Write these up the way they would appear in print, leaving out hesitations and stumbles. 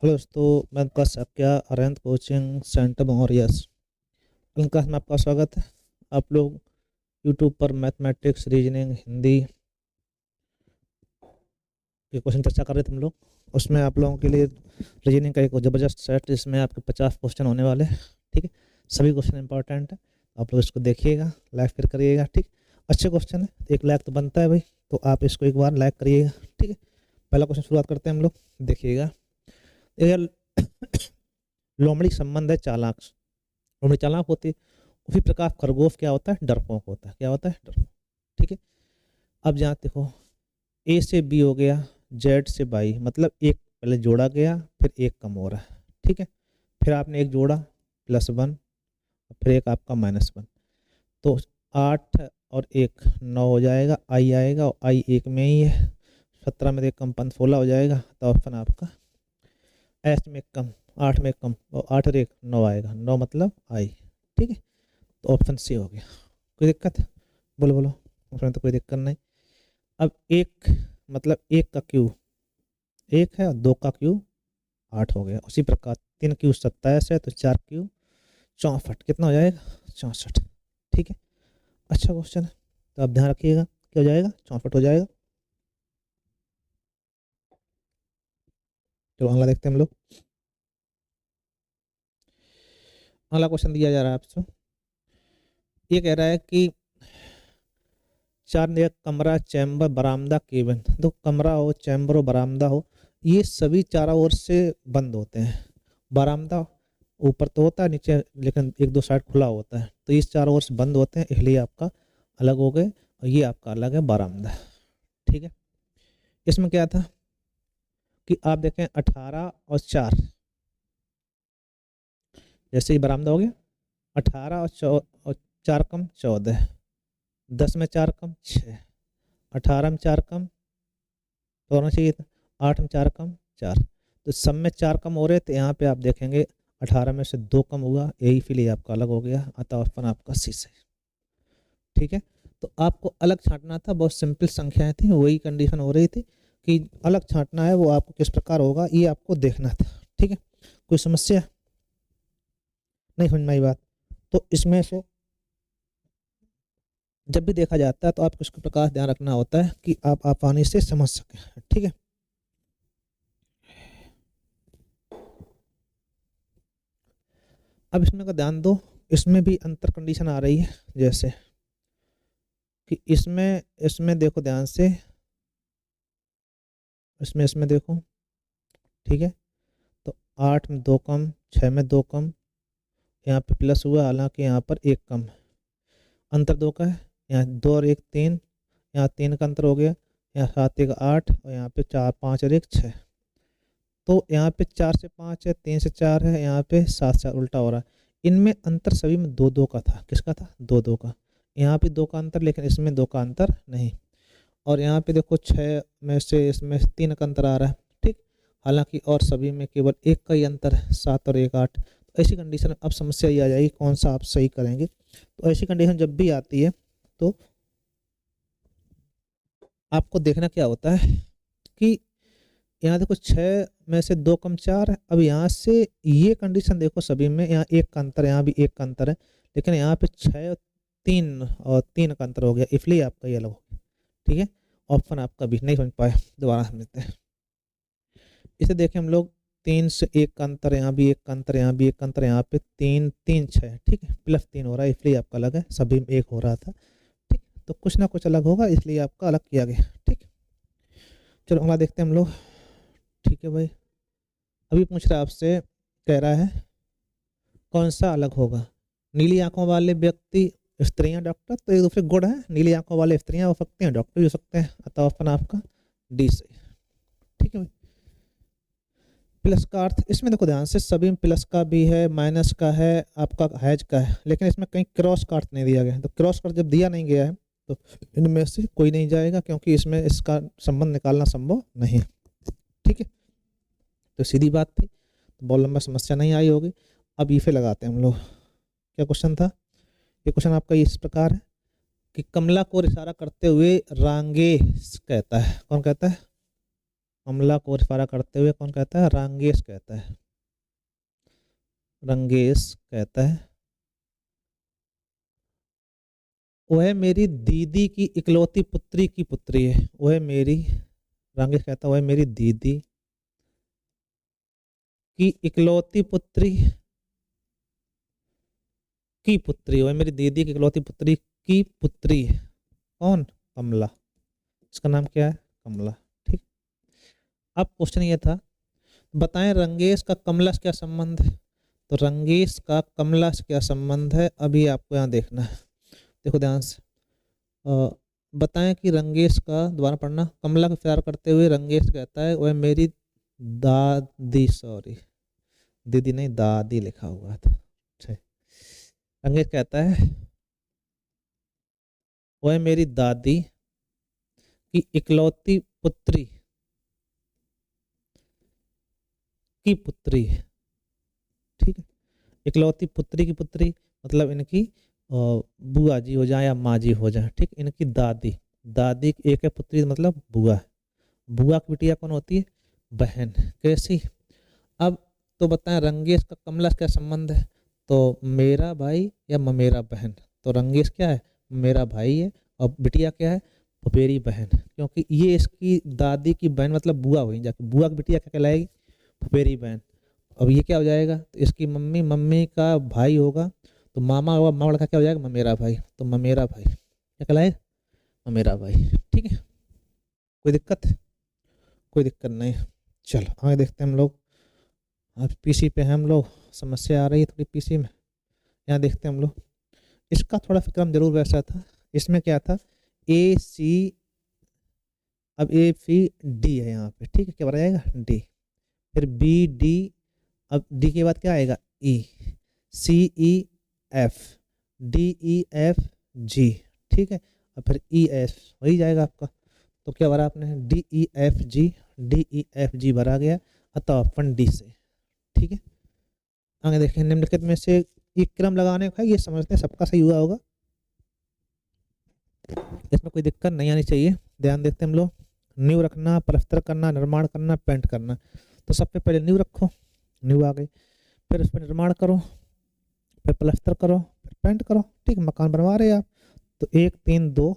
Hello दोस्तों, मैं आपका क्या अरिहंत कोचिंग सेंटर मौरियस क्लास में आपका स्वागत है। आप लोग यूट्यूब पर मैथमेटिक्स, रीजनिंग, हिंदी के क्वेश्चन चर्चा कर रहे थे हम लोग। उसमें आप लोगों के लिए रीजनिंग का एक ज़बरदस्त सेट, जिसमें आपके 50 क्वेश्चन होने वाले हैं। ठीक है, सभी क्वेश्चन इंपॉर्टेंट है। आप लोग इसको देखिएगा, लाइक फिर करिएगा। ठीक, अच्छे क्वेश्चन है, एक लाइक तो बनता है भाई, तो आप इसको एक बार लाइक करिएगा। ठीक है, पहला क्वेश्चन शुरुआत करते हैं हम लोग। देखिएगा, ये लोमड़ी संबंध है चालाक। लोमड़ी चालाक होती है, उसी प्रकार खरगोश क्या होता है, डरपोक होता है। क्या होता है, डरपोक। ठीक है, अब जहाँ देखो, ए से बी हो गया, जेड से बाई, मतलब एक पहले जोड़ा गया, फिर एक कम हो रहा है। ठीक है, फिर आपने एक जोड़ा +1, फिर एक आपका -1, तो 8 और 1 9 हो जाएगा, आई आएगा, और आई एक में ही है। 17 में एक कम 5 16 हो जाएगा, तो ऑप्शन आपका एस में कम, 8 में कम, और 8 और 1 9 आएगा, 9 मतलब आई। ठीक है, तो ऑप्शन सी हो गया। कोई दिक्कत है? बोलो बोलो, उसमें तो कोई दिक्कत नहीं। अब एक मतलब एक का क्यू एक है, और दो का क्यू 8 हो गया। उसी प्रकार 3 क्यू 27 है, तो 4 क्यू 64, कितना हो जाएगा, 64। ठीक है, अच्छा क्वेश्चन है, तो आप ध्यान रखिएगा, क्या हो जाएगा, 64 हो जाएगा। चलो अगला देखते हैं हम लोग। अगला क्वेश्चन दिया जा रहा है आपसे। ये कह रहा है कि चार ने एक कमरा, चैम्बर, बरामदा, केबिन। तो कमरा हो, चैम्बर हो, बरामदा हो, ये सभी चारों ओर से बंद होते हैं। बरामदा ऊपर तो होता है, नीचे लेकिन एक दो साइड खुला होता है, तो ये चारों ओर से बंद होते हैं, इसलिए आपका अलग हो गए, और ये आपका अलग है, बरामदा। ठीक है, इसमें क्या था कि आप देखें 18 और 4, जैसे ही बरामदा हो गया, 18 और 4 कम 14, 10 में 4 कम 6, 18 में 4 कम तो होना चाहिए था, 8 में 4 कम 4, तो सब में 4 कम हो रहे थे। यहाँ पे आप देखेंगे 18 में से 2 कम हुआ, यही फिर आपका अलग हो गया, अतः ऑप्शन आपका सी से। ठीक है, तो आपको अलग छांटना था, बहुत सिंपल संख्याएं थी, वही कंडीशन हो रही थी कि अलग छांटना है, वो आपको किस प्रकार होगा ये आपको देखना था। ठीक है, कोई समस्या नहीं समझ में आई बात? तो इसमें से जब भी देखा जाता है, तो आपको इसका प्रकार ध्यान रखना होता है कि आप आसानी से समझ सकें। ठीक है, अब इसमें का ध्यान दो, इसमें भी अंतर कंडीशन आ रही है, जैसे कि इसमें इसमें देखो ध्यान से, इसमें इसमें देखो। ठीक है, तो 8 में 2 कम, 6 में 2 कम, यहाँ पे प्लस हुआ, हालांकि यहाँ पर एक कम है, अंतर 2 का है। यहाँ 2 और 1 3, यहाँ 3 का अंतर हो गया, यहाँ 7 1 8, और यहाँ पे 4 5 और 1 6, तो यहाँ पे 4 से 5 है, 3 से 4 है, यहाँ पे 7 से उल्टा हो रहा है। इनमें अंतर सभी में 2 2 का था। किसका था, 2 2 का। यहाँ पे 2 का अंतर, लेकिन इसमें 2 का अंतर नहीं। और यहाँ पे देखो 6 में से इसमें 3 का अंतर आ रहा है। ठीक, हालांकि और सभी में केवल एक का ही अंतर है, 7 और 1 8। तो ऐसी कंडीशन में अब समस्या ये आ जाएगी, कौन सा आप सही करेंगे। तो ऐसी कंडीशन जब भी आती है, तो आपको देखना क्या होता है कि यहाँ देखो 6 में से 2 कम 4 है। अब यहाँ से ये कंडीशन देखो, सभी में यहाँ एक का अंतर है, यहाँ भी एक का अंतर है, लेकिन यहाँ पे 6 3 और 3 का अंतर हो गया, इसलिए आपका ये अलग हो गया। ठीक है, ऑप्शन आपका भी नहीं समझ पाए, दोबारा समझते हैं। इसे देखें हम लोग, 3 से 1 का अंतर, यहाँ भी एक का अंतर, यहाँ भी एक का अंतर, यहाँ पे 3 3 6। ठीक है, +3 हो रहा है, इसलिए आपका अलग है, सभी में एक हो रहा था। ठीक, तो कुछ ना कुछ अलग होगा, इसलिए आपका अलग किया गया। ठीक, चलो अगला देखते हैं हम लोग। ठीक है भाई, अभी पूछ रहा है आपसे, कह रहा है कौन सा अलग होगा। नीली आंखों वाले व्यक्ति, स्त्रियां, डॉक्टर, तो एक दूसरे गुण है। नीली आंखों वाले स्त्रियां हो सकते हैं, डॉक्टर भी हो सकते हैं, अतः ऑप्शन आपका डी से। ठीक है भाई, प्लस का अर्थ इसमें देखो ध्यान से, सभी में प्लस का भी है, माइनस का है, आपका हैज का है, लेकिन इसमें कहीं क्रॉस का अर्थ नहीं दिया गया है। तो क्रॉस का जब दिया नहीं गया है, तो इनमें से कोई नहीं जाएगा, क्योंकि इसमें इसका संबंध निकालना संभव नहीं। ठीक है, तो सीधी बात थी, तो बहुत लंबा समस्या नहीं आई होगी। अब इफे लगाते हैं हम लोग। क्या क्वेश्चन था, ये क्वेश्चन आपका इस प्रकार है कि कमला को इशारा करते हुए रांगे कहता है। कौन कहता है, कमला को इशारा करते हुए कौन कहता है? रंगेश कहता है। रंगेश कहता है वह मेरी दीदी की इकलौती पुत्री की पुत्री है। वह मेरी, रंगेश कहता है वह मेरी दीदी की इकलौती पुत्री की पुत्री, वह मेरी दीदी की इकलौती पुत्री की पुत्री है। कौन? कमला। इसका नाम क्या है? कमला। ठीक। अब क्वेश्चन ये था, बताएं रंगेश का कमला से क्या संबंध है। तो रंगेश का कमला से क्या संबंध है, अभी आपको यहाँ देखना है। देखो ध्यान से, बताएं कि रंगेश का, दोबारा पढ़ना, कमला को प्यार करते हुए रंगेश कहता है वह मेरी दादी, सॉरी दीदी नहीं दादी लिखा हुआ था। ठीक। रंगेश कहता है वह मेरी दादी की इकलौती पुत्री की पुत्री है। ठीक है, इकलौती पुत्री की पुत्री मतलब इनकी बुआ जी हो जाए या माँ जी हो जाए। ठीक, इनकी दादी, दादी की एक है पुत्री मतलब बुआ है। बुआ की बिटिया कौन होती है? बहन। कैसी? अब तो बताएं रंगेश का कमला से क्या संबंध है। तो मेरा भाई या ममेरा बहन। तो रंगेश क्या है? मेरा भाई है और बिटिया क्या है? फुफेरी बहन। क्योंकि ये इसकी दादी की बहन मतलब बुआ हुई, जाके बुआ की बिटिया क्या कहलाएगी? फुफेरी बहन। अब ये क्या हो जाएगा? तो इसकी मम्मी, मम्मी का भाई होगा तो मामा होगा, मामा लड़का क्या हो जाएगा? ममेरा भाई। तो ममेरा भाई क्या कहलाएगा? ममेरा भाई। ठीक है, कोई दिक्कत? कोई दिक्कत नहीं। चलो आगे देखते हैं हम लोग। अब पीसी पे हैं हम लोग, समस्या आ रही है थोड़ी पीसी में। यहाँ देखते हैं हम लोग, इसका थोड़ा सा क्रम जरूर वैसा था। इसमें क्या था? ए सी, अब ए सी डी है यहाँ पे। ठीक है, क्या बना जाएगा? डी। फिर बी डी, अब डी के बाद क्या आएगा? E. C E F, D E F G. ठीक है, और फिर ई एस वही जाएगा आपका। तो क्या भरा आपने? डी ई एफ जी, डी ई एफ जी भरा गया, अतः अपन डी से। ठीक है, आगे देखें, निम्नलिखित में से एक क्रम लगाने का, ये समझते हैं सबका सही हुआ होगा, इसमें कोई दिक्कत नहीं आनी चाहिए। ध्यान देते हैं हम लोग। नींव रखना, प्लास्टर करना, निर्माण करना, पेंट करना। तो सबसे पहले नींव रखो, नींव आ गई, फिर उस पर निर्माण करो, फिर प्लास्टर करो, फिर पेंट करो। ठीक, मकान बनवा रहे हैं आप तो 1 3 2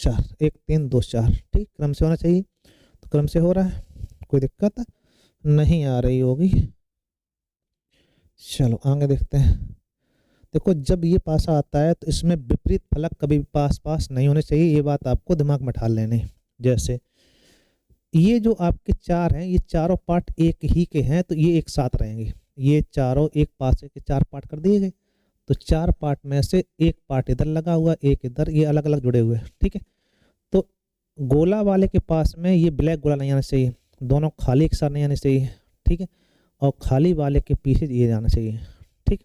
4, 1 3 2 4। ठीक, क्रम से होना चाहिए, तो क्रम से हो रहा है, कोई दिक्कत नहीं आ रही होगी। चलो आगे देखते हैं। देखो जब ये पासा आता है तो इसमें विपरीत फलक कभी पास पास नहीं होने चाहिए, ये बात आपको दिमाग में ठाल लेनी। जैसे ये जो आपके चार हैं, ये चारों पार्ट एक ही के हैं तो ये एक साथ रहेंगे। ये चारों एक पासे के 4 पार्ट कर दिए गए, तो 4 पार्ट में से एक पार्ट इधर लगा हुआ, एक इधर, ये अलग अलग जुड़े हुए हैं। ठीक है, तो गोला वाले के पास में ये ब्लैक गोला नहीं आना चाहिए, दोनों खाली एक साथ नहीं आने चाहिए। ठीक है, और खाली वाले के पीछे ये जाना चाहिए। ठीक,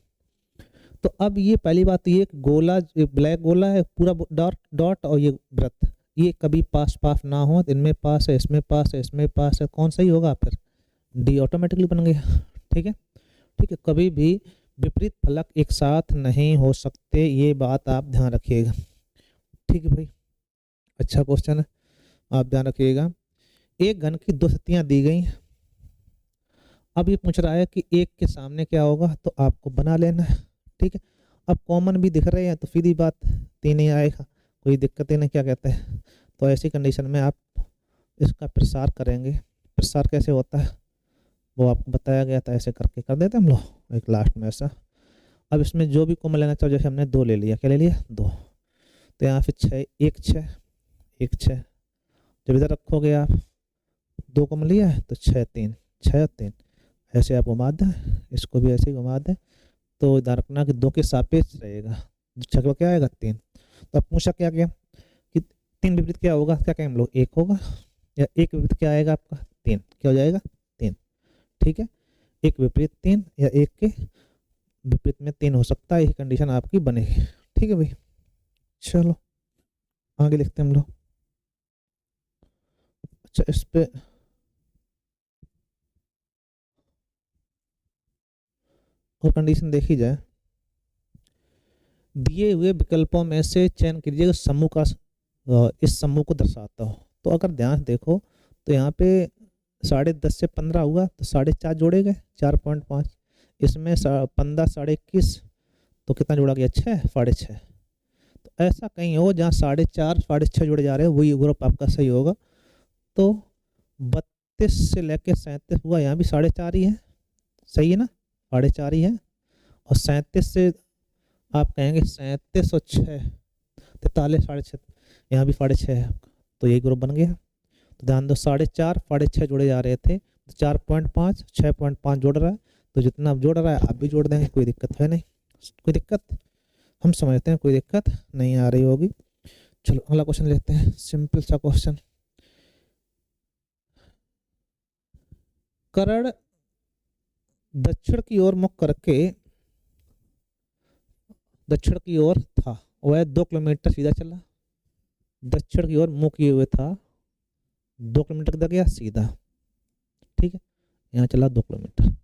तो अब ये पहली बात, ये गोला, ब्लैक गोला है पूरा डॉट डॉट, और ये वृत्त, ये कभी पास पास ना हो। इनमें पास है, इसमें पास है, इसमें पास है, कौन सही होगा? फिर डी ऑटोमेटिकली बन गया। ठीक है, ठीक है, कभी भी विपरीत फलक एक साथ नहीं हो सकते, ये बात आप ध्यान रखिएगा। ठीक है भाई, अच्छा क्वेश्चन है, आप ध्यान रखिएगा। एक घन की 2 सतहियां दी गई, अब ये पूछ रहा है कि एक के सामने क्या होगा, तो आपको बना लेना है। ठीक है, अब कॉमन भी दिख रहे हैं तो सीधी बात 3 ही आएगा, कोई दिक्कत ही नहीं। क्या कहते हैं, तो ऐसी कंडीशन में आप इसका प्रसार करेंगे। प्रसार कैसे होता है वो आपको बताया गया था, ऐसे करके कर देते हम लोग एक लास्ट में ऐसा। अब इसमें जो भी कॉमन लेना चाहो, जैसे हमने 2 ले लिया, क्या ले लिया? 2। तो यहाँ पे 6 1 6 1 6, जब इधर रखोगे आप 2 कॉमन लिया है तो 6 3 6 3, ऐसे आप घुमा दें, इसको भी ऐसे ही घुमा दें, तो ध्यान रखना कि 2 के सापेक्ष रहेगा, 6 का क्या आएगा? 3। तो अब पूछा क्या कि 3 विपरीत क्या होगा, क्या कहें हम लोग? 1 होगा, या 1 विपरीत क्या आएगा आपका? 3। क्या हो जाएगा? 3। ठीक है, 1 विपरीत 3 या 1 के विपरीत में 3 हो सकता है, ये कंडीशन आपकी बनेगी। ठीक है भाई, चलो आगे लिखते हैं हम लोग। अच्छा, इस पे और कंडीशन देखी जाए, दिए हुए विकल्पों में से चयन कीजिएगा समूह का इस समूह को दर्शाता हो। तो अगर ध्यान से देखो तो यहाँ पे 10.5 से 15 हुआ तो 4.5 जोड़े गए 4.5, इसमें 15 21.5 तो कितना जोड़ा गया 6 6.5। तो ऐसा कहीं हो जहाँ 4.5 6.5 जोड़े जा रहे हैं, वही ग्रुप आपका सही होगा। तो 32 से लेके 37 हुआ, यहाँ भी 4.5 ही है, सही है ना, 4.5 ही है। और 37 से आप कहेंगे 37 और 6 43 6.5, यहाँ भी 6.5 है आपका, तो यही ग्रुप बन गया। तो ध्यान दो 4.5 6.5 जोड़े जा रहे थे, तो 4.5 6.5 जोड़ रहा है, तो जितना जोड़ रहा है आप भी जोड़ देंगे, कोई दिक्कत है नहीं, कोई दिक्कत हम समझते हैं, कोई दिक्कत नहीं आ रही होगी। चलो अगला क्वेश्चन लेते हैं, सिंपल सा क्वेश्चन। करण दक्षिण की ओर मुख करके दक्षिण की ओर था, वह 2 किलोमीटर सीधा चला, दक्षिण की ओर मुख किए हुए था, 2 किलोमीटर तक गया सीधा, ठीक है, यहाँ चला 2 किलोमीटर,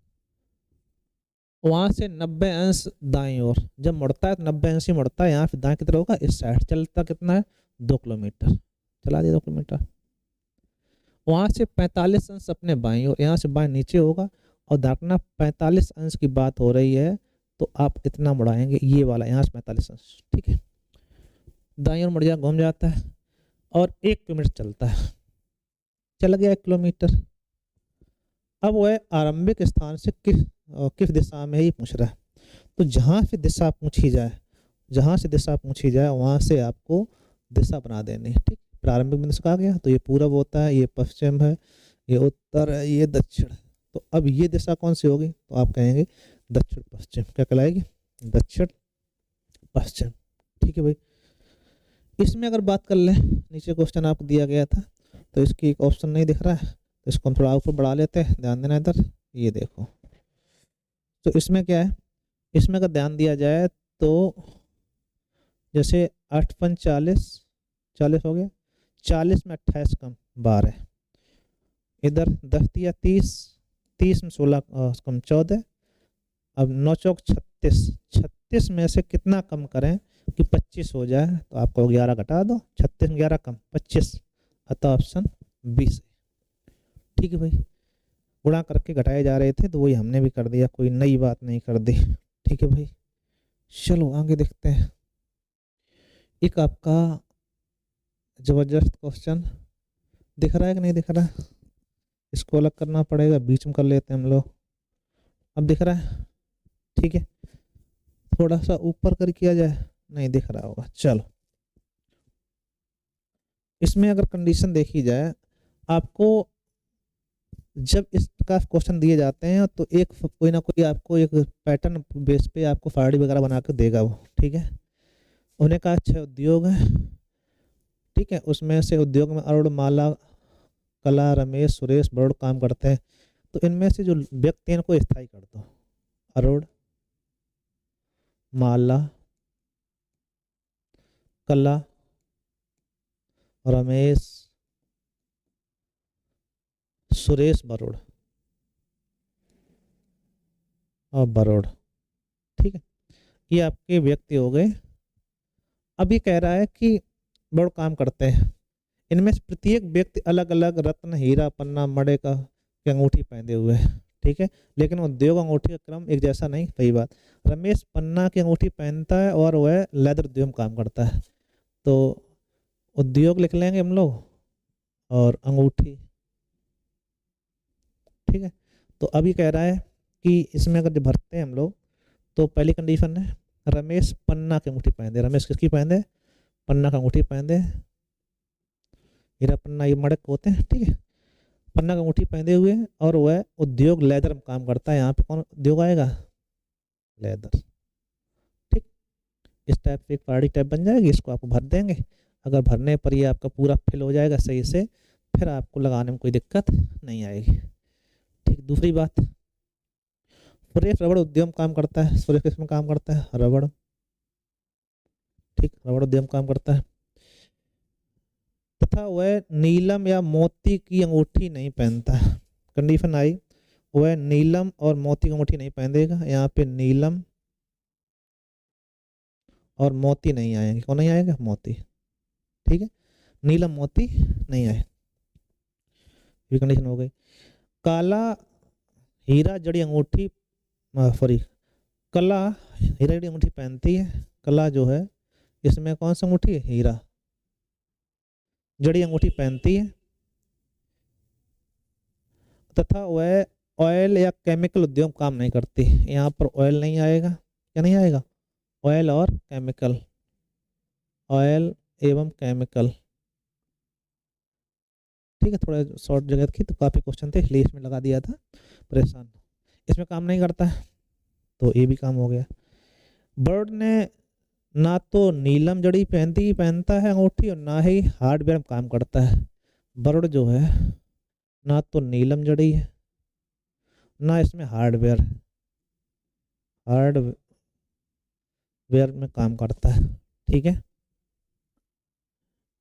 वहां से 90 अंश दाएं ओर जब मुड़ता है तो 90 अंश ही मुड़ता है, यहाँ फिर दाएं की तरफ होगा, इस साइड चलता कितना है 2 किलोमीटर, चला दिया 2 किलोमीटर। वहां से 45 अंश अपने बाएं ओर, यहाँ से बाएं नीचे होगा, और दाखना 45 अंश की बात हो रही है, तो आप इतना मुड़ाएंगे ये वाला, यहाँ से 45 अंश, ठीक है, दाएं ओर मुड़ जा घूम जाता है, और 1 किलोमीटर चलता है, चल गया 1 किलोमीटर। अब वह आरंभिक स्थान से किस दिशा में ही पूछ रहा है, तो जहाँ से दिशा पूछी जाए, जहाँ से दिशा पूछी जाए वहाँ से आपको दिशा बना देनी, ठीक। प्रारंभिक बिंदु से कहा गया, तो ये पूरब होता है, ये पश्चिम है, ये उत्तर है, ये दक्षिण। तो अब ये दिशा कौन सी होगी, तो आप कहेंगे दक्षिण पश्चिम, क्या कहलाएगी, दक्षिण पश्चिम, ठीक है भाई। इसमें अगर बात कर लें, नीचे क्वेश्चन आपको दिया गया था, तो इसकी एक ऑप्शन नहीं दिख रहा है, तो इसको हम थोड़ा ऊपर बढ़ा लेते हैं, ध्यान देना इधर, ये देखो। तो इसमें क्या है, इसमें अगर ध्यान दिया जाए तो जैसे 8 5 40 हो गया, 40 में 28 कम 12, इधर 10 दिया 30, 30 में 16 कम 14, अब 9 चौक 36, 36 में से कितना कम करें कि 25 हो जाए, तो आपको 11 घटा दो, 36 में 11 कम 25, अतः ऑप्शन 20, ठीक है भाई। गुणा करके घटाए जा रहे थे, तो वही हमने भी कर दिया, कोई नई बात नहीं कर दी, ठीक है भाई। चलो आगे देखते हैं, एक आपका जबरदस्त क्वेश्चन दिख रहा है कि नहीं दिख रहा है, इसको अलग करना पड़ेगा, बीच में कर लेते हैं हम लोग, अब दिख रहा है, ठीक है, थोड़ा सा ऊपर कर किया जाए, नहीं दिख रहा होगा, चलो। इसमें अगर कंडीशन देखी जाए, आपको जब इस प्रकार क्वेश्चन दिए जाते हैं तो एक कोई ना कोई आपको एक पैटर्न बेस पे आपको फाड़ी वगैरह बना कर देगा वो, ठीक है। उन्हें कहा 6 उद्योग है, ठीक है, उसमें से उद्योग में अरुण माला कला रमेश सुरेश बरुण काम करते हैं, तो इनमें से जो व्यक्ति हैं इनको स्थायी कर दो, अरुण माला कला रमेश सुरेश बरुण और बरुण, ठीक है, ये आपके व्यक्ति हो गए। अब ये कह रहा है कि बरुण काम करते हैं, इनमें से प्रत्येक व्यक्ति अलग अलग रत्न हीरा पन्ना मड़े का की अंगूठी पहने हुए है, ठीक है, लेकिन उद्योग अंगूठी का क्रम एक जैसा नहीं, सही बात। रमेश पन्ना की अंगूठी पहनता है और वह लेदर उद्योग में काम करता है, तो उद्योग लिख लेंगे हम लोग और अंगूठी, ठीक है। तो अभी कह रहा है कि इसमें अगर भरते हैं हम लोग, तो पहली कंडीशन है रमेश पन्ना की अंगूठी पहन दे, रमेश किसकी पहन दे, पन्ना का अंगूठी पहन दे, हीरा पन्ना ये मड़क होते हैं, ठीक है, पन्ना का अंगूठी पहने हुए हैं, और वह उद्योग लेदर में काम करता है, यहाँ पे कौन उद्योग आएगा, लेदर, ठीक। इस टाइप से एक पहाड़ी टाइप बन जाएगी, इसको आपको भर देंगे, अगर भरने पर ये आपका पूरा फिल हो जाएगा सही से, फिर आपको लगाने में कोई दिक्कत नहीं आएगी, ठीक। दूसरी बात, सुरेश रबड़ उद्योग में काम करता है, सुरेश किस में काम करता है, रबड़, ठीक, रबड़ उद्योग में काम करता है, तथा वह नीलम या मोती की अंगूठी नहीं पहनता है, कंडीशन आई, वह नीलम और मोती की अंगूठी नहीं पहनेगा, यहाँ पे नीलम और मोती नहीं आएंगे, कौन नहीं आएगा, मोती, ठीक है, नीलम मोती नहीं आए। ये कंडीशन हो गई। काला हीरा जड़ी अंगूठी, सॉरी, कला हीरा जड़ी अंगूठी पहनती है। कला जो है इसमें कौन सा अंगूठी है, हीरा जड़ी अंगूठी पहनती है, तथा वह ऑयल या केमिकल उद्योग काम नहीं करती। यहाँ पर ऑयल नहीं आएगा, क्या नहीं आएगा, ऑयल और केमिकल, ऑयल एवं केमिकल। ठीक है, थोड़ा शॉर्ट जगह थी तो काफ़ी क्वेश्चन थे इसलिए इसमें लगा दिया था, परेशान। इसमें काम नहीं करता है तो ये भी काम हो गया। बर्ड ने ना तो नीलम जड़ी पहनता है अंगूठी और ना ही हार्डवेयर में काम करता है। बर्ड जो है ना तो नीलम जड़ी है ना इसमें हार्डवेयर में काम करता है। ठीक है,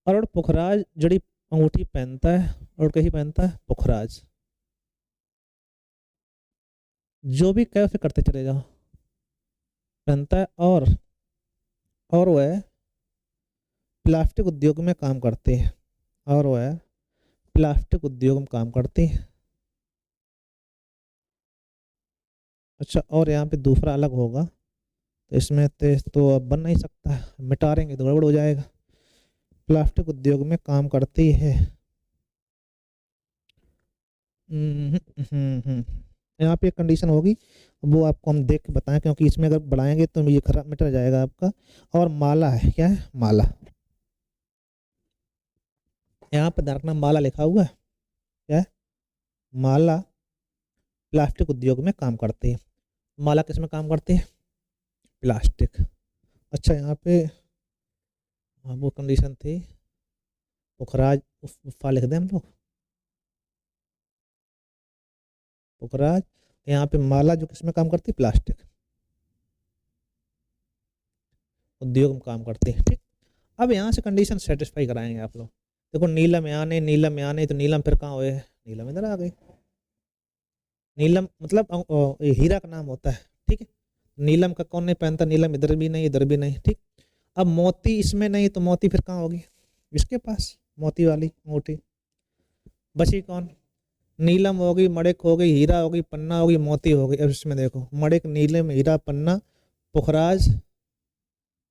और पुखराज जड़ी अंगूठी पहनता है, और कहीं पहनता है पुखराज। जो भी कैसे करते चले जाओ, पहनता है, और वह प्लास्टिक उद्योग में काम करते हैं, और वह प्लास्टिक उद्योग में काम करती है। अच्छा, और यहाँ पे दूसरा अलग होगा तो इसमें तो अब बन नहीं सकता, मिटा देंगे तो गड़बड़ हो जाएगा। प्लास्टिक उद्योग में काम करती है। यहाँ पे एक कंडीशन होगी, वो आपको हम देख के बताएं, क्योंकि इसमें अगर बढ़ाएंगे तो ये खराब मिट जाएगा आपका। और माला है, क्या है, माला। यहाँ पर ध्यान रखना, माला लिखा हुआ है, क्या है, माला प्लास्टिक उद्योग में काम करती है। माला किस में काम करती है, प्लास्टिक। अच्छा, यहाँ पे वो कंडीशन थी, पुखराज उफ़ा लिख दें हम लोग, पुखराज। यहाँ पे माला जो किस में काम करती है, प्लास्टिक उद्योग में काम करती है। ठीक, अब यहाँ से कंडीशन सेटिस्फाई कराएंगे आप लोग। देखो, नीलम यहाँ नहीं, नीलम यहाँ नहीं, तो नीलम फिर कहाँ हुए, नीलम इधर आ गई। नीलम मतलब हीरा का नाम होता है। ठीक है, नीलम का कौन नहीं पहनता, नीलम इधर भी नहीं, इधर भी नहीं। ठीक, अब मोती इसमें नहीं, तो मोती फिर कहाँ होगी, इसके पास, मोती वाली अंगूठी। बची कौन, नीलम होगी, मणिक होगी, हीरा होगी, पन्ना होगी, मोती होगी। अब इसमें देखो, मणिक, नीलम, हीरा, पन्ना, पुखराज,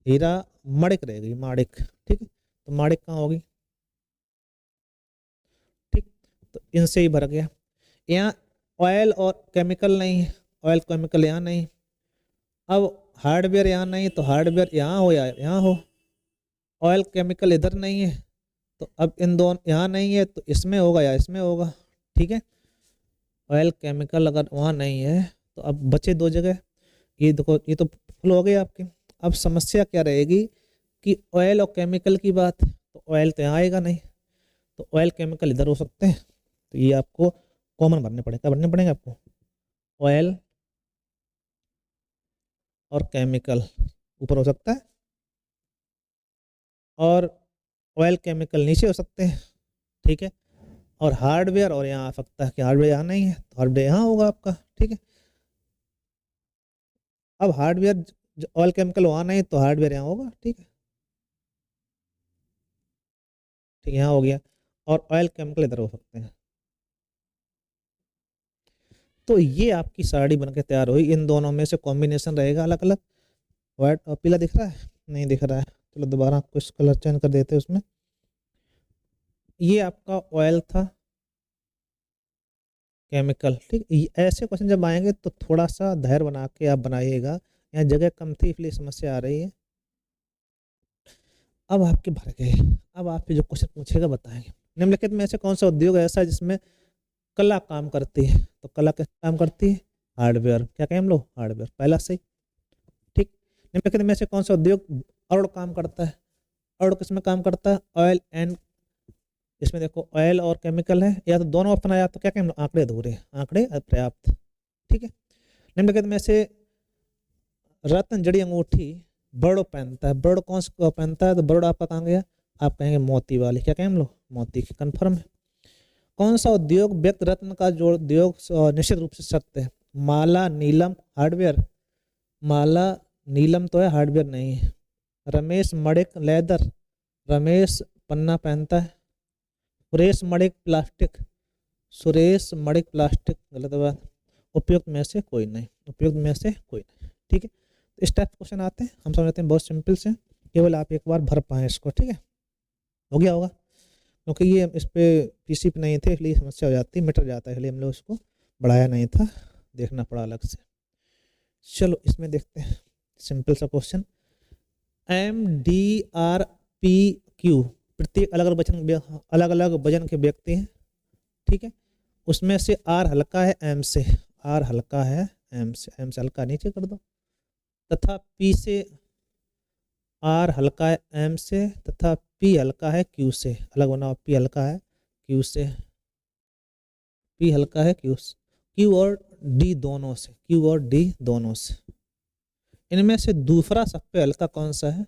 हीरा, मणिक रह गई, माणिक। ठीक है, तो माणिक कहाँ होगी, ठीक, तो इनसे ही भर गया। यहाँ ऑयल और केमिकल नहीं है, ऑयल केमिकल यहाँ नहीं। अब हार्डवेयर यहाँ नहीं, तो हार्डवेयर यहाँ हो या यहाँ हो। ऑयल केमिकल इधर नहीं है, तो अब इन दोनों यहाँ नहीं है, तो इसमें होगा या इसमें होगा। ठीक है, ऑयल केमिकल अगर वहाँ नहीं है तो अब बचे दो जगह। ये देखो, ये तो फुल हो गई आपकी। अब समस्या क्या रहेगी कि ऑयल और केमिकल की बात, तो ऑयल तो यहाँ आएगा नहीं, तो ऑयल केमिकल इधर हो सकते हैं। तो ये आपको कॉमन भरने पड़ेगा, भरने पड़ेंगे आपको, ऑयल और केमिकल ऊपर हो सकता है, और ऑयल केमिकल नीचे हो सकते हैं। ठीक है, और हार्डवेयर और यहाँ आ सकता है कि हार्डवेयर यहाँ नहीं है, तो हार्डवेयर यहाँ होगा आपका। ठीक है, अब हार्डवेयर, ऑयल केमिकल वहाँ नहीं, तो हार्डवेयर यहाँ होगा। ठीक है, ठीक, यहाँ हो गया, और ऑयल केमिकल इधर हो सकते हैं। तो ये आपकी साड़ी बनके तैयार हुई। इन दोनों में से कॉम्बिनेशन रहेगा अलग अलग। वाइट और पीला दिख रहा है, नहीं दिख रहा है, चलो दोबारा कुछ कलर चेंज कर देते हैं उसमें। ये आपका ऑयल था, केमिकल। ठीक, ऐसे क्वेश्चन जब आएंगे तो थोड़ा सा धैर्य बना के आप बनाइएगा। यहाँ जगह कम थी इसलिए समस्या आ रही है। अब आपके भर गए। अब आपके जो क्वेश्चन पूछेगा बताएंगे, निम्नलिखित में से कौन सा उद्योग ऐसा है जिसमें कला काम करती है, तो कला कैसे काम करती है, हार्डवेयर। क्या कहें हम लोग, हार्डवेयर, पहला सही। ठीक, निम्नलिखित में से कौन सा उद्योग और काम करता है, और किसमें काम करता है, ऑयल एंड, इसमें देखो ऑयल और केमिकल है, या तो दोनों ऑप्शन आया तो क्या कहें, आंकड़े अधूरे, आंकड़े अपर्याप्त। ठीक है, निम्नलिखित में से रत्न जड़ी अंगूठी बर्ड पहनता है, बर्ड कौन सा पहनता है, तो बर्ड आपका कहाँ गया, आप कहेंगे मोती वाली। क्या कहें हम लोग, मोती की, कन्फर्म है। कौन सा उद्योग व्यक्त रत्न का जो उद्योग निश्चित रूप से सत्य है, माला, नीलम, हार्डवेयर। माला, नीलम तो है, हार्डवेयर नहीं है। रमेश मणिक लेदर, रमेश पन्ना पहनता है। सुरेश मणिक प्लास्टिक, सुरेश मणिक प्लास्टिक, गलत बात। उपयुक्त में से कोई नहीं, उपयुक्त में से कोई नहीं, ठीक है। तो इस टाइप क्वेश्चन आते हैं, हम समझते हैं बहुत सिंपल से, केवल आप एक बार भर पाएँ इसको, ठीक है। हो गया होगा, क्योंकि ये इस पे पीसी पे नहीं थे इसलिए समस्या हो जाती, मिट जाता है, इसलिए हम लोग इसको बढ़ाया नहीं था, देखना पड़ा अलग से। चलो इसमें देखते हैं सिंपल सा क्वेश्चन। MDRPQ प्रत्येक अलग अलग वजन के व्यक्ति हैं, ठीक है। उसमें से R हल्का है M से, R हल्का है M से हल्का नीचे कर दो, तथा P से, R हल्का है M से तथा P हल्का है Q से, अलग बनाओ, P हल्का है Q से, P हल्का है Q से, Q और D दोनों से, Q और D दोनों से। इनमें से दूसरा सबसे हल्का कौन सा है?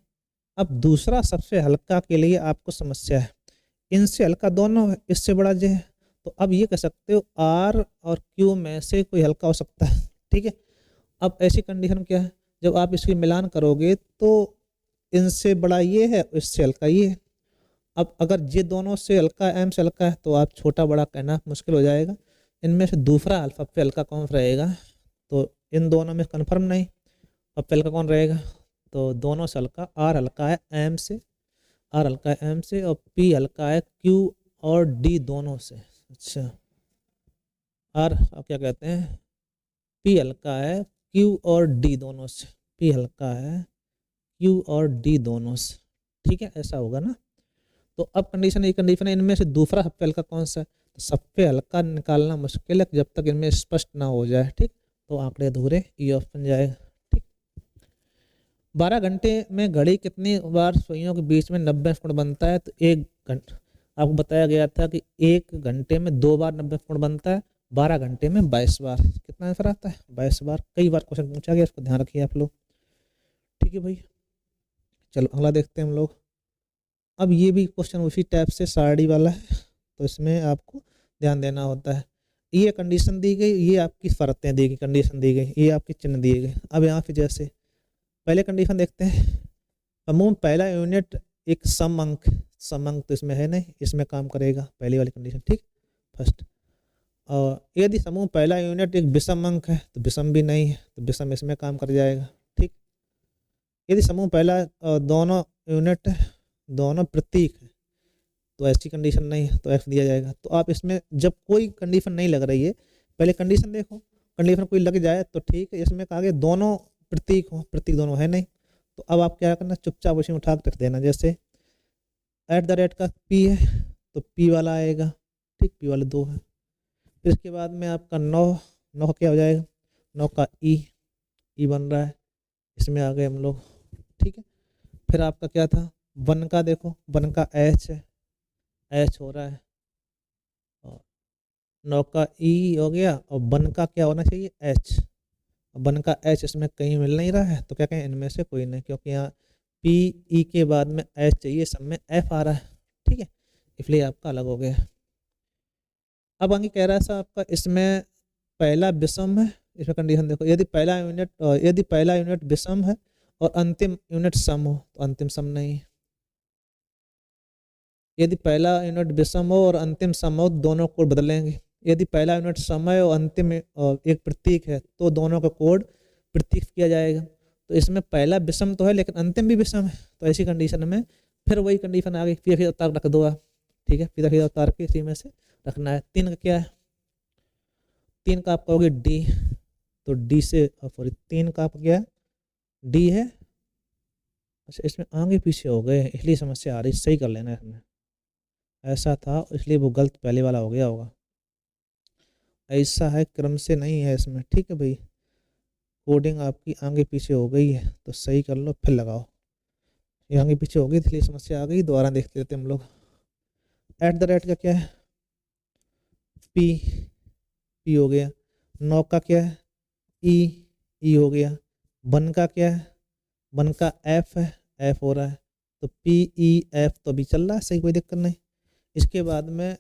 अब दूसरा सबसे हल्का के लिए आपको समस्या है, इनसे हल्का दोनों है, इससे बड़ा जे है, तो अब ये कह सकते हो R और Q में से कोई हल्का हो सकता है, ठीक है। अब ऐसी कंडीशन क्या है, जब आप इसकी मिलान करोगे तो इनसे बड़ा ये है, इससे हल्का ये है। अब अगर ये दोनों से हल्का है, M से हल्का है, तो आप छोटा बड़ा कहना मुश्किल हो जाएगा। इनमें से दूसरा अल्फा पे हल्का कौन रहेगा, तो इन दोनों में कन्फर्म नहीं, अब पे हल्का कौन रहेगा, तो दोनों से हल्का R हल्का है M से, R हल्का है M से, और P हल्का है Q और D दोनों से। अच्छा, R अब क्या कहते हैं, P हल्का है Q और D दोनों से, P हल्का है Q और D दोनों से, ठीक है, ऐसा होगा ना। तो अब कंडीशन, ये कंडीशन है, इनमें से दूसरा सबसे हल्का कौन सा है, तो सबसे हल्का निकालना मुश्किल है जब तक इनमें स्पष्ट ना हो जाए, ठीक। तो आंकड़े अधूरे, ये ऑप्शन जाएगा, ठीक। 12 घंटे में घड़ी कितनी बार सुइयों के बीच में 90 कोण बनता है, तो 1 घंटा आपको बताया गया था कि 1 घंटे में 2 बार 90 कोण बनता है, 12 घंटे में 22 बार। कितना आंसर आता है, 22 बार। कई बार क्वेश्चन पूछा गया, इसको ध्यान रखिए आप लोग, ठीक है भाई। चलो अगला देखते हैं हम लोग। अब ये भी क्वेश्चन उसी टाइप से सारणी वाला है, तो इसमें आपको ध्यान देना होता है। ये कंडीशन दी गई, ये आपकी शर्तें दी गई, कंडीशन दी गई, ये आपके चिन्ह दिए गए। अब यहाँ पे जैसे पहले कंडीशन देखते हैं, समूह पहला यूनिट एक सम अंक तो इसमें है नहीं, इसमें काम करेगा पहली वाली कंडीशन, ठीक, फर्स्ट। और यदि समूह पहला यूनिट एक विषम अंक है तो विषम भी नहीं है, तो विषम इसमें काम कर जाएगा, ठीक। यदि समूह पहला दोनों यूनिट दोनों प्रतीक है तो ऐसी कंडीशन नहीं है, तो F दिया जाएगा। तो आप इसमें जब कोई कंडीशन नहीं लग रही है, पहले कंडीशन देखो, कंडीशन कोई लग जाए तो ठीक है, इसमें आगे दोनों प्रतीक हो, प्रतीक दोनों है नहीं, तो अब आप क्या करना, चुपचाप उसी में उठा के रख देना। जैसे @ का P है तो P वाला आएगा, ठीक, P वाले 2 है। फिर इसके बाद में आपका 9 का क्या हो जाएगा, 9 का E बन रहा है, इसमें आ गए हम लोग, ठीक है। फिर आपका क्या था, 1 का देखो, 1 का H है, H हो रहा है, और 9 का E हो गया, और 1 का क्या होना चाहिए, H। 1 का H इसमें कहीं मिल नहीं रहा है, तो क्या कहें, इनमें से कोई नहीं, क्योंकि यहाँ PE के बाद में H चाहिए, सब में F आ रहा है, ठीक है, इसलिए आपका अलग हो गया। अब आगे कह रहा है साहब आपका, इसमें पहला विषम है, इसमें कंडीशन देखो, यदि पहला यूनिट विषम है और अंतिम यूनिट सम हो, तो अंतिम सम नहीं है। यदि पहला यूनिट विषम हो और अंतिम सम हो, दोनों कोड बदलेंगे। यदि पहला यूनिट सम है और अंतिम एक प्रतीक है, तो दोनों का कोड प्रतीक किया जाएगा। तो इसमें पहला विषम तो है लेकिन अंतिम भी विषम है, तो ऐसी कंडीशन में फिर वही कंडीशन आ गई, फिर अवतार रख दो आप, ठीक है, फिर अवतार के इसी में से रखना है। 3 का क्या है, 3 का आप कहोगे D, तो D से सॉरी 3 का आपका क्या है, D है। अच्छा, इसमें आगे पीछे हो गए इसलिए समस्या आ रही, सही कर लेना इसमें, ऐसा था इसलिए वो गलत पहले वाला हो गया होगा, ऐसा है, क्रम से नहीं है इसमें, ठीक है भाई। कोडिंग आपकी आगे पीछे हो गई है तो सही कर लो फिर लगाओ, ये आगे पीछे हो गई इसलिए समस्या आ गई, दोबारा देखते रहते हम लोग। @ का क्या है, P हो गया। 9 का क्या है, E हो गया। 1 का क्या है, 1 का F है, F हो रहा है, तो PEF तो अभी चल रहा है सही, कोई दिक्कत नहीं। इसके बाद में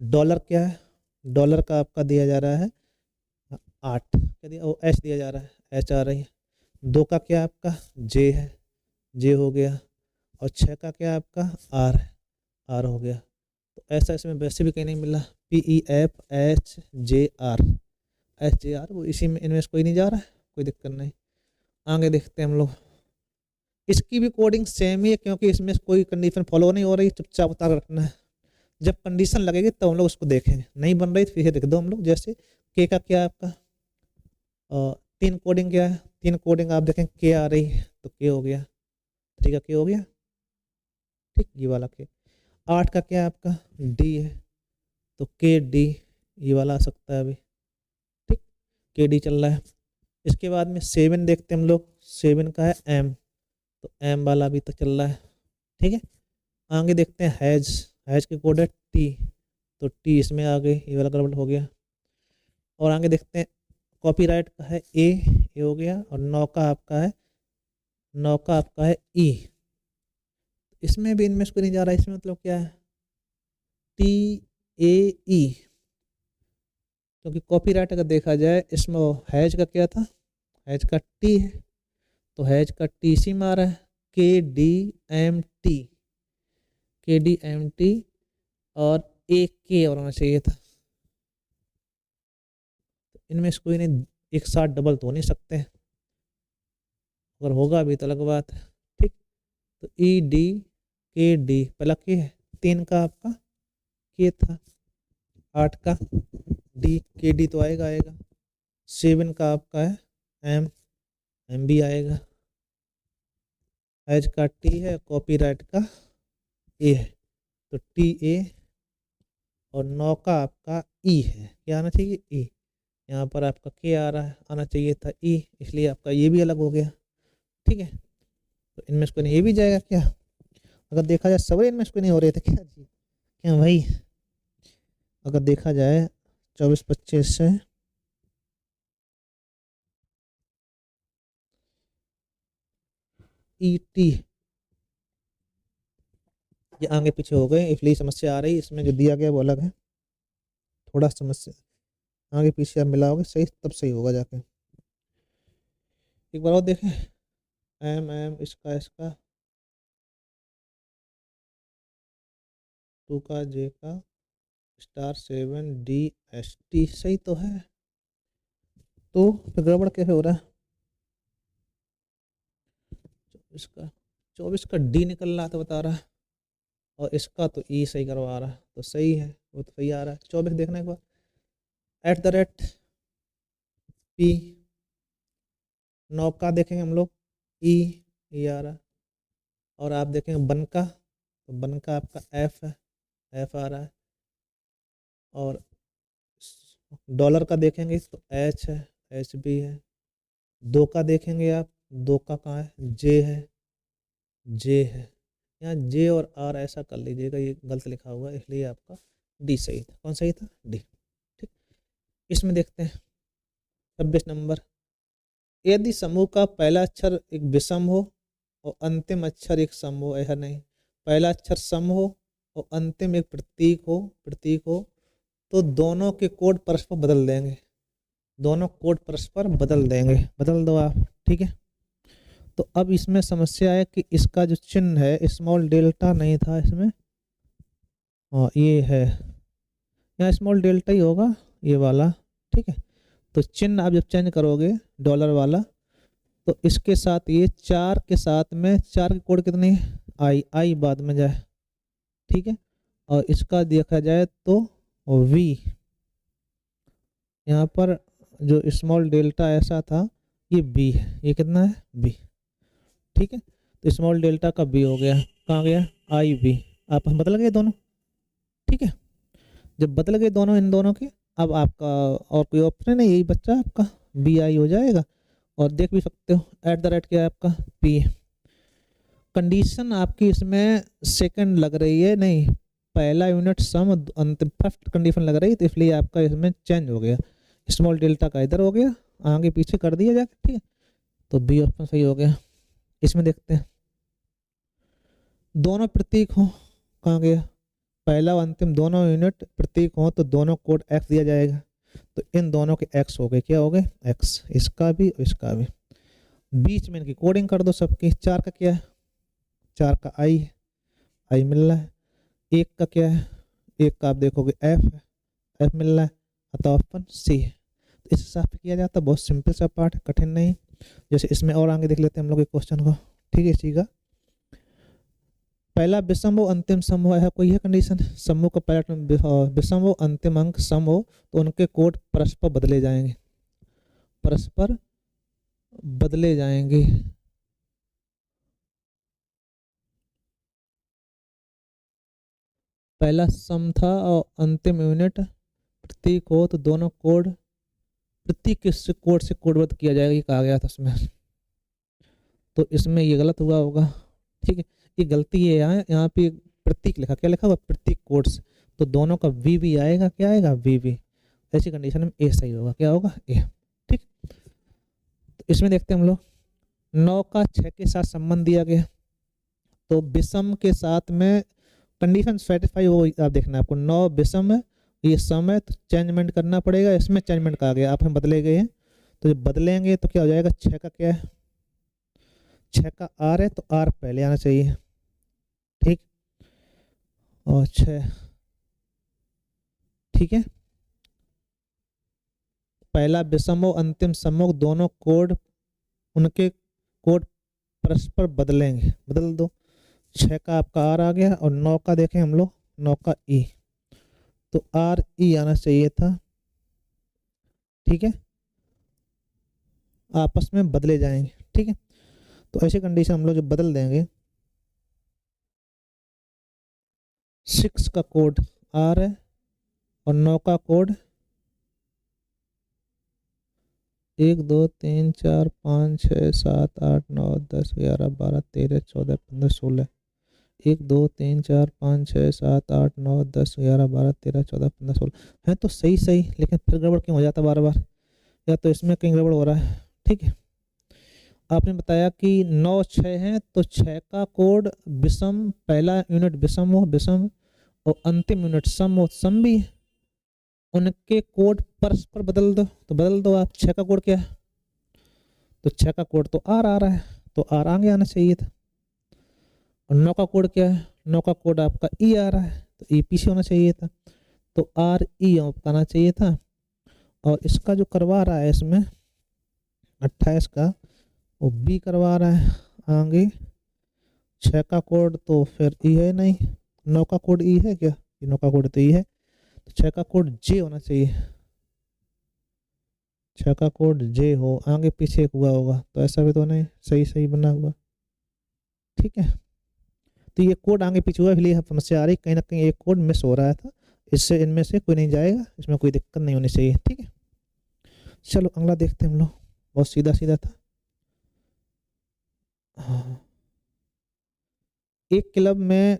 डॉलर क्या है, डॉलर का आपका दिया जा रहा है 8, क्या दिया, H दिया जा रहा है, H आ रही है। 2 का क्या आपका J है, J हो गया, और 6 का क्या आपका R है, R हो गया। तो ऐसा इसमें वैसे भी कहीं नहीं मिला, PEFHJR वो इसी में, इनमें से कोई नहीं जा रहा है, कोई दिक्कत नहीं। आगे देखते हैं हम लोग, इसकी भी कोडिंग सेम ही है क्योंकि इसमें कोई कंडीशन फॉलो नहीं हो रही, चुपचाप उतार रखना है। जब कंडीशन लगेगी तब हम लोग उसको देखेंगे, नहीं बन रही तो फिर लिख दो हम लोग। जैसे के का क्या है आपका, 3 कोडिंग क्या है, 3 कोडिंग आप देखें के आ रही है तो के हो गया, 3 का के हो गया, ठीक, ये वाला के। 8 का क्या है आपका, डी है तो के डी, ये वाला आ सकता है अभी, ठीक, के डी चल रहा है। इसके बाद में 7 देखते हैं हम लोग, 7 का है एम, तो एम वाला भी तो चल रहा है, ठीक है। आगे देखते हैं हैज, हैज के कोड है टी, तो टी इसमें आ गई, ये वाला गड़बड़ हो गया। और आगे देखते हैं कॉपीराइट का है ए, ये हो गया। और 9 का आपका है, 9 का आपका है ई, इसमें भी इनमें से कोई नहीं जा रहा है, इसमें मतलब क्या है, टी ए ई, क्योंकि कॉपीराइट अगर देखा जाए इसमें हैज का क्या था, हैज का टी है, तो हैज का टी सी मारा है, के डी एम टी, के डी एम टी, और एक के और होना चाहिए था। तो इनमें से कोई नहीं, एक साथ डबल तो हो नहीं सकते, अगर होगा भी तो अलग बात है, ठीक। तो ई डी के डी, पहला के है, 3 का आपका के था, 8 का डी, के डी तो आएगा आएगा। 7 का आपका है एम, एम भी आएगा। एज का टी है, कॉपीराइट का ए है, तो टी ए। और 9 का आपका ई है, क्या आना चाहिए, ई, यहाँ पर आपका के आ रहा है, आना चाहिए था ई, इसलिए आपका ये भी अलग हो गया, ठीक है। तो इनमें से कोई नहीं, ये भी जाएगा क्या, अगर देखा जाए सभी इनमें से कोई नहीं हो रहे थे क्या जी, क्या भाई, अगर देखा जाए 24-25 से ई टी, ये आगे पीछे हो गए, इसलिए समस्या आ रही है। इसमें जो दिया गया वो अलग है, थोड़ा समस्या आगे पीछे आप मिलाओगे सही, तब सही होगा जाके। एक बार और देखें, एम एम इसका इसका, 2 का जे का स्टार 7 डी एस टी, सही तो है, तो फिर गड़बड़ कैसे हो रहा है, 24 का डी निकल रहा था बता रहा है, और इसका तो ई सही करवा रहा है, तो सही है, वो तो सही आ रहा है। 24 देखना एक बार, @ पी, 9 का देखेंगे हम लोग ई आ रहा है। और आप देखेंगे 1 का, तो 1 का आपका एफ है, एफ आ रहा है। और डॉलर का देखेंगे तो एच है, एच भी है। 2 का देखेंगे आप, 2 का कहाँ है, जे है, जे है। यहाँ जे और आर ऐसा कर लीजिएगा, ये गलत लिखा हुआ है इसलिए आपका डी सही था। कौन सही था, डी, ठीक। इसमें देखते हैं 26 नंबर, यदि समूह का पहला अक्षर एक विषम हो और अंतिम अक्षर एक सम हो, ऐसा नहीं, पहला अक्षर सम हो और अंतिम एक प्रतीक हो तो दोनों के कोड परस्पर बदल देंगे, दोनों कोड परस्पर बदल देंगे, बदल दो आप, ठीक है। तो अब इसमें समस्या है कि इसका जो चिन्ह है स्मॉल डेल्टा नहीं था इसमें, हाँ ये है, यहाँ स्मॉल डेल्टा ही होगा ये वाला, ठीक है। तो चिन्ह आप जब चेंज करोगे डॉलर वाला, तो इसके साथ ये 4 के साथ में 4 की कोड कितनी है, आई, आई बाद में जाए, ठीक है। और इसका देखा जाए तो वी, यहाँ पर जो स्मॉल डेल्टा ऐसा था ये बी है, ये कितना है बी, ठीक है। तो स्मॉल डेल्टा का बी हो गया, कहाँ गया, आई बी, आपस में बदल गए दोनों, ठीक है। जब बदल गए दोनों इन दोनों के, अब आपका और कोई ऑप्शन नहीं, यही बच्चा आपका बी आई हो जाएगा। और देख भी सकते हो @ क्या है आपका पी, कंडीशन आपकी इसमें सेकंड लग रही है, नहीं पहला यूनिट सम अंतिम फर्स्ट कंडीशन लग रही है, तो इसलिए आपका इसमें चेंज हो गया, स्मॉल डेल्टा का इधर हो गया, आगे पीछे कर दिया जाके, ठीक है। तो बी ऑप्शन सही हो गया। इसमें देखते हैं दोनों प्रतीक हो, कहाँ गया, पहला और अंतिम दोनों यूनिट प्रतीक हो तो दोनों कोड एक्स दिया जाएगा, तो इन दोनों के एक्स हो गए, क्या हो गए एक्स, इसका भी और इसका भी। बीच में इनकी कोडिंग कर दो सबकी, 4 का क्या है, 4 का आई, आई मिल रहा है। 1 का क्या है, 1 का आप देखोगे एफ है, एफ मिल रहा है, अतः ऑप्शन सी है। तो इस हिसाब से किया जाता है, बहुत सिंपल सा पार्ट है, कठिन नहीं। जैसे इसमें और आगे देख लेते हैं हम लोग एक क्वेश्चन को, ठीक है। इसी का पहला विषम हो अंतिम सम हो, है कोई है कंडीशन, समूह का पहला टर्म विषम हो अंतिम अंक सम हो तो उनके कोड परस्पर बदले जाएंगे, परस्पर बदले जाएंगे। पहला सम था और अंतिम यूनिट प्रतीक हो तो दोनों कोड प्रतीक किस कोड से कोडबद्ध किया जाएगा, ये कहा गया था इसमें। तो इसमें ये गलत हुआ होगा, ठीक है। ये गलती है यहाँ पे प्रतीक लिखा, क्या लिखा हुआ प्रतीक कोड से, तो दोनों का वी भी आएगा, क्या आएगा वी भी। ऐसी कंडीशन में ए सही होगा, क्या होगा ए, ठीक। तो इसमें देखते हैं हम लोग 9 का 6 के साथ संबंध दिया गया, तो विषम के साथ में कंडीशन सेटिस्फाई हो, आप देखना आपको 9 विषम है, ये सम है, तो चेंजमेंट करना पड़ेगा। इसमें चेंजमेंट कहा गया, आप हम बदले गए हैं, तो जब बदलेंगे तो क्या हो जाएगा, 6 का क्या है, 6 का आर है, तो आर पहले आना चाहिए, ठीक। और 6, ठीक है। पहला विषम हो अंतिम सम हो दोनों कोड, उनके कोड परस्पर बदलेंगे, बदल दो। 6 का आपका आर आ गया और 9 का देखें हम लोग, 9 का ई, तो आर ई आना चाहिए था, ठीक है। आपस में बदले जाएंगे, ठीक है। तो ऐसी कंडीशन हम लोग जो बदल देंगे, 6 का कोड आर है और 9 का कोड 1 2 3 4 5 6 7 8 9 10 11 12 13 14 15 16, 1 2 3 4 5 6 7 8 9 10 11 12 13 14 15 16 है तो सही सही, लेकिन फिर गड़बड़ क्यों हो जाता बार बार, या तो इसमें कहीं गड़बड़ हो रहा है, ठीक है। आपने बताया कि 9 6 है, तो 6 का कोड विषम, पहला यूनिट विषम हो विषम, और अंतिम यूनिट सम हो सम भी, उनके कोड परस्पर बदल दो, तो बदल दो आप। 6 का कोड क्या है, तो 6 का कोड तो आर आ रहा है, तो आर आगे आना चाहिए था। और 9 का कोड क्या है, 9 का कोड आपका ई आ रहा है, तो ई पीछे होना चाहिए था, तो आर ई आना चाहिए था। और इसका जो करवा रहा है इसमें 28 का, वो बी करवा रहा है आगे। 6 का कोड तो फिर ई है नहीं, 9 का कोड ई है क्या, 9 का कोड तो ई है, तो 6 का कोड जे होना चाहिए, 6 का कोड जे हो, आगे पीछे एक हुआ होगा, तो ऐसा भी तो नहीं, सही सही बना हुआ, ठीक है। तो ये कोड आगे पीछे हुआ, इसलिए समस्या आ रही, कहीं ना कहीं एक कोड मिस हो रहा था, इससे इनमें से कोई नहीं जाएगा, इसमें कोई दिक्कत नहीं होनी चाहिए, ठीक है। चलो अगला देखते हैं हम लोग, बहुत सीधा सीधा था। हाँ। एक क्लब में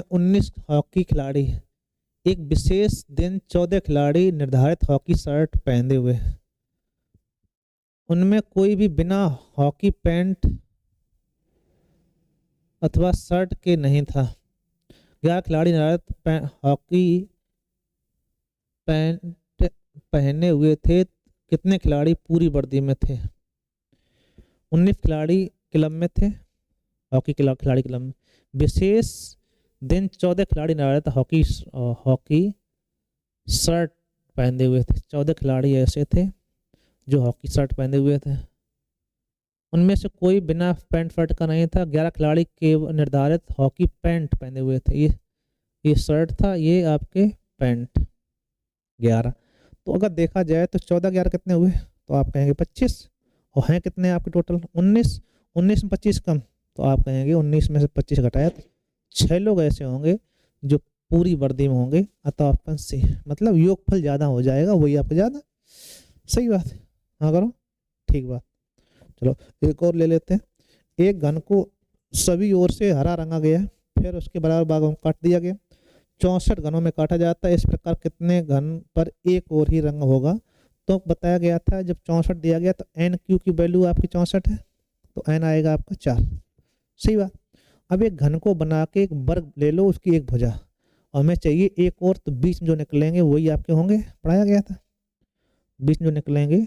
19 हॉकी खिलाड़ी हैं। एक विशेष दिन 14 खिलाड़ी निर्धारित हॉकी शर्ट पहने हुए हैं। उनमें कोई भी बिना हॉकी पैंट अथवा शर्ट के नहीं था। 11 खिलाड़ी निर्धारित हॉकी पैंट पहने हुए थे, कितने खिलाड़ी पूरी वर्दी में थे। 19 खिलाड़ी क्लब में थे, हॉकी खिलाड़ी क्लब में। विशेष दिन 14 खिलाड़ी निर्धारित हॉकी शर्ट पहने हुए थे। 14 खिलाड़ी ऐसे थे जो हॉकी शर्ट पहने हुए थे, उनमें से कोई बिना पैंट शर्ट का नहीं था। 11 खिलाड़ी के निर्धारित हॉकी पैंट पहने हुए थे, ये शर्ट था, ये आपके पैंट 11। तो अगर देखा जाए तो 14 11 कितने हुए, तो आप कहेंगे 25, और हैं कितने आपके टोटल 19, 19 में 25 कम, तो आप कहेंगे 19 में से 25 घटाया तो 6 लोग ऐसे होंगे जो पूरी वर्दी में होंगे, अतः ऑप्शन सी, मतलब योगफल ज़्यादा हो जाएगा, वही आपका ज़्यादा सही बात है। हाँ करो, ठीक बात। चलो एक और ले लेते हैं। एक घन को सभी ओर से हरा रंगा गया, फिर उसके बराबर भागों में काट दिया गया। 64 घनों में काटा जाता है, इस प्रकार कितने घन पर एक और ही रंग होगा। तो बताया गया था जब 64 दिया गया तो एन क्यू की वैल्यू आपकी 64 है, तो एन आएगा आपका 4, सही बात। अब एक घन को बना के एक वर्ग ले लो, उसकी एक भुजा, और हमें चाहिए एक और, तो बीच में जो निकलेंगे वही आपके होंगे, पढ़ाया गया था। बीच में जो निकलेंगे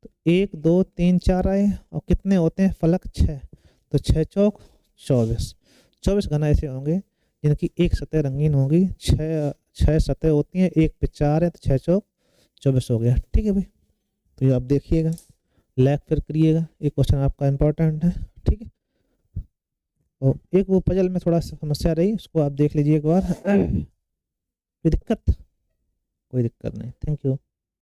तो 1 2 3 4 आए, और कितने होते हैं फलक 6, तो 6 चौक 24 घन ऐसे होंगे जिनकी एक सतह रंगीन होगी। 6 सतह होती हैं, 1 पे 4 है तो 6 चौक 24 हो गया। ठीक है भाई, तो ये आप देखिएगा, लैग फिर करिएगा, ये क्वेश्चन आपका इम्पोर्टेंट है। ठीक है, और एक वो पजल में थोड़ा सा समस्या रही, उसको आप देख लीजिए एक बार। कोई दिक्कत नहीं, थैंक यू।